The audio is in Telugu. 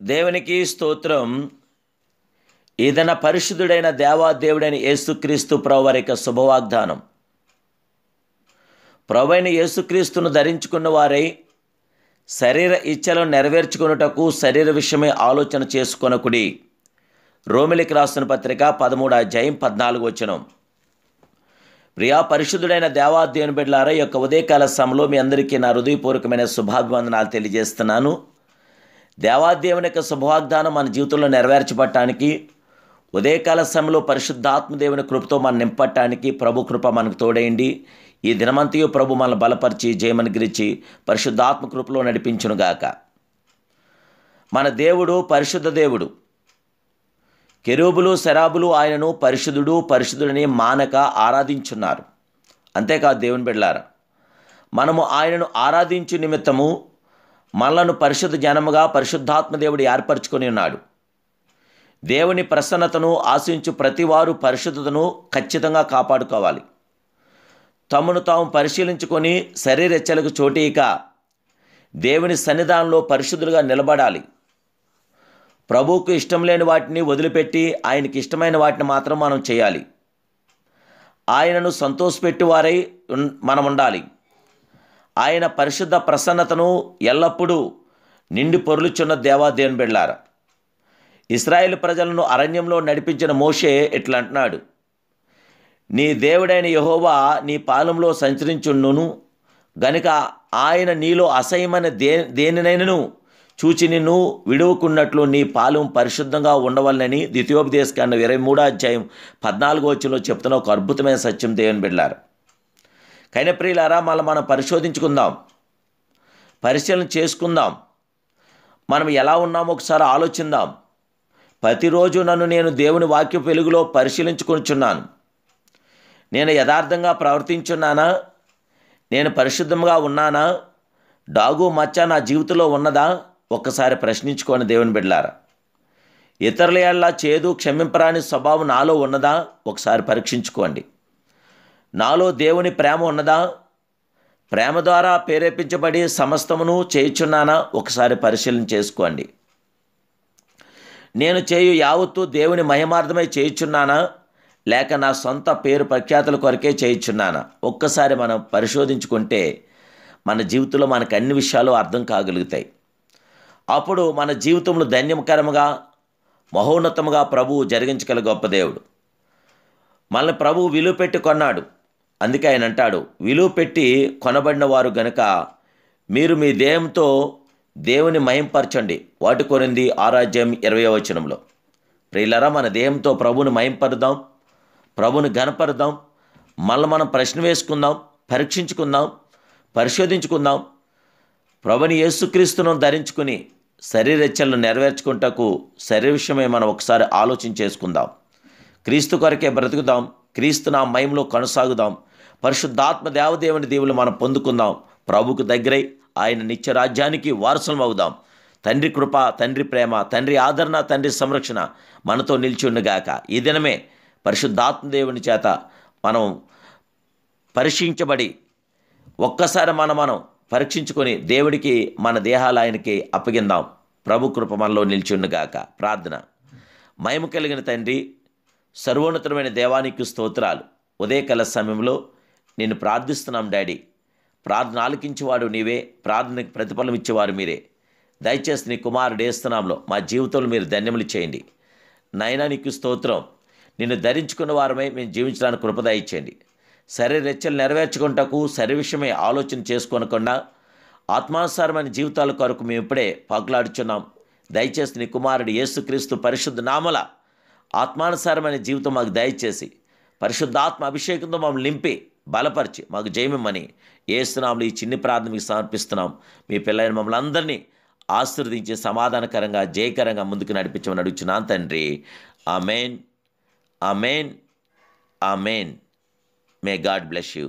దేవునికి స్తోత్రం. ఏదైనా పరిశుద్ధుడైన దేవుడైన యేసుక్రీస్తు ప్రభువారి యొక్క శుభవాగ్దానం. ప్రభువైన యేసుక్రీస్తును ధరించుకున్న వారై శరీర ఇచ్ఛలను నెరవేర్చుకొనుటకు శరీర విషయమే ఆలోచన చేసుకొనకుడి. రోమిలికి రాసిన పత్రిక 13వ అధ్యాయం 14వ వచనం. ప్రియా పరిశుద్ధుడైన దేవుని బిడ్డలారా, ఈ యొక్క ఉదయకాల సమయంలో మీ అందరికీ నా హృదయపూర్వకమైన శుభాభివందనాలు తెలియజేస్తున్నాను. దేవుని యొక్క శుభవాగ్దానం మన జీవితంలో నెరవేర్చబడటానికి, ఉదయకాల సమయంలో పరిశుద్ధాత్మ దేవుని కృపతో మనం నింపటానికి ప్రభు కృప మనకు తోడైంది. ఈ దినమంతయు ప్రభు మనల్ని బలపరిచి జయమనుగ్రహించి పరిశుద్ధాత్మ కృపలో నడిపించునుగాక. మన దేవుడు పరిశుద్ధ దేవుడు. కెరూబులు శరాబులు ఆయనను పరిశుద్ధుడు పరిశుద్ధుడని మానక ఆరాధించున్నారు. అంతేకాదు దేవుని బిడ్డలారా, మనము ఆయనను ఆరాధించు నిమిత్తము మనలను పరిశుద్ధ జనముగా పరిశుద్ధాత్మ దేవుడు ఏర్పరచుకొని ఉన్నాడు. దేవుని ప్రసన్నతను ఆశించు ప్రతివారు పరిశుద్ధతను ఖచ్చితంగా కాపాడుకోవాలి. తమను తాము పరిశీలించుకొని శరీరెచ్చలకు చోటీక దేవుని సన్నిధానంలో పరిశుద్ధులుగా నిలబడాలి. ప్రభువుకు ఇష్టం లేని వాటిని వదిలిపెట్టి ఆయనకి ఇష్టమైన వాటిని మాత్రం మనం చేయాలి. ఆయనను సంతోషపెట్టి వారై మనం ఉండాలి. ఆయన పరిశుద్ధ ప్రసన్నతను ఎల్లప్పుడూ నిండి పొర్లుచున్న దేవుని బిడ్డలారా, ఇశ్రాయేలు ప్రజలను అరణ్యంలో నడిపించిన మోషే ఇట్లా అంటున్నాడు, నీ దేవుడైన యెహోవా నీ పాలెంలో సంచరించుండును గనుక ఆయన నీలో అసహ్యమైన దేనినైనను చూచి నిన్ను విడువకున్నట్లు నీ పాలెం పరిశుద్ధంగా ఉండవాలని ద్వితీయోపదేశకాండం 23వ అధ్యాయం 14వ వచనంలో చెప్తున్న ఒక అద్భుతమైన సత్యం దేవుని బిడ్డలారా. కైన ప్రియులారా, మనం పరిశోధించుకుందాం, పరిశీలన చేసుకుందాం. మనం ఎలా ఉన్నామో ఒకసారి ఆలోచిద్దాం. ప్రతిరోజు నేను దేవుని వాక్య వెలుగులో పరిశీలించుకొనిచున్నాను. నేను యథార్థంగా ప్రవర్తించున్నానా? నేను పరిశుద్ధంగా ఉన్నానా? డాగు మచ్చ నా జీవితంలో ఉన్నదా? ఒక్కసారి ప్రశ్నించుకోని దేవుని బిడ్డలారా. ఇతరుల యెడల చేదు క్షమింపరాని స్వభావం నాలో ఉన్నదా? ఒకసారి పరీక్షించుకోండి. నాలో దేవుని ప్రేమ ఉన్నదా? ప్రేమ ద్వారా ప్రేరేపించబడి సమస్తమును చేయుచున్నానా? ఒకసారి పరిశీలన చేసుకోండి. నేను చేయు యావత్తు దేవుని మహిమార్థమై చేయుచున్నానా, లేక నా సొంత పేరు ప్రఖ్యాతుల కొరకే చేయుచున్నానా? ఒక్కసారి మనం పరిశోధించుకుంటే మన జీవితంలో మనకు అన్ని విషయాలు అర్థం కాగలుగుతాయి. అప్పుడు మన జీవితంలో ధన్యకరముగా మహోన్నతముగా ప్రభువు జరిగించగల గొప్ప దేవుడు. మనల్ని ప్రభువు విలువ పెట్టి కొన్నాడు. అందుకే ఆయన అంటాడు, విలువ పెట్టి కొనబడిన వారు గనుక మీరు మీ దేహంతో దేవుని మహింపరచండి. 1 కొరింథీ 6వ అధ్యాయం 20వ వచనంలో. ప్రియులారా, మన దేహంతో ప్రభువుని మహింపరుద్దాం, ప్రభువుని ఘనపరుద్దాం. మనం ప్రశ్న వేసుకుందాం, పరీక్షించుకుందాం, పరిశోధించుకుందాం. ప్రభుని యేసుక్రీస్తును ధరించుకుని శరీరెచ్చలను నెరవేర్చుకుంటకు శరీర విషయమే మనం ఒకసారి ఆలోచన చేసుకుందాం. క్రీస్తు కొరకే బ్రతుకుదాం, క్రీస్తు నా మహిమలో కొనసాగుదాం. పరిశుద్ధాత్మ దేవుని దీవులు మనం పొందుకుందాం. ప్రభుకు దగ్గరై ఆయన నిత్య రాజ్యానికి వారసులం అవుదాం. తండ్రి కృప, తండ్రి ప్రేమ, తండ్రి ఆదరణ, తండ్రి సంరక్షణ మనతో నిలిచి ఉండగాక. ఈ దినమే పరిశుద్ధాత్మ దేవుని చేత మనం పరీక్షించబడి ఒక్కసారి మనం పరీక్షించుకొని దేవుడికి మన దేహాలు ఆయనకి అప్పగిందాం. ప్రభు కృప మనలో నిలిచి ఉండగాక. ప్రార్థన. మహిమ కలిగిన తండ్రి, సర్వోన్నతమైన దేవానికి స్తోత్రాలు. ఉదయకాల సమయంలో నిన్ను ప్రార్థిస్తున్నాం డాడీ. ప్రార్థన ఆలకించేవాడు నీవే, ప్రార్థనకి ప్రతిఫలం ఇచ్చేవారు మీరే. దయచేసి నీ కుమారుడు వేస్తున్నాంలో మా జీవితంలో మీరు ధన్యములు చేయండి. నైనా నీకు స్తోత్రం. నిన్ను ధరించుకున్న వారమై మేము జీవించడానికి కృప దయచేయండి. శరీరెచ్చలు నెరవేర్చుకుంటకు శరీర విషయమే ఆలోచన చేసుకోనకుండా ఆత్మానుసారమైన జీవితాల కొరకు మేము ఇప్పుడే పగులాడుచున్నాం. దయచేసి నీ కుమారుడు యేసుక్రీస్తు పరిశుద్ధ నామల ఆత్మానుసారమైన జీవితం మాకు దయచేసి పరిశుద్ధాత్మ అభిషేకంతో మమ్మల్ని నింపి బలపరిచి మాకు జయమిమ్మని యేసునామములో ఈ చిన్ని ప్రార్థనకి సమర్పిస్తున్నాం. మీ పిల్లలైన మమ్మల్ని అందరినీ ఆశీర్వదించి సమాధానకరంగా జయకరంగా ముందుకు నడిపించమని అడుగుచున్నాను తండ్రి. Amen, amen, amen. May God bless you.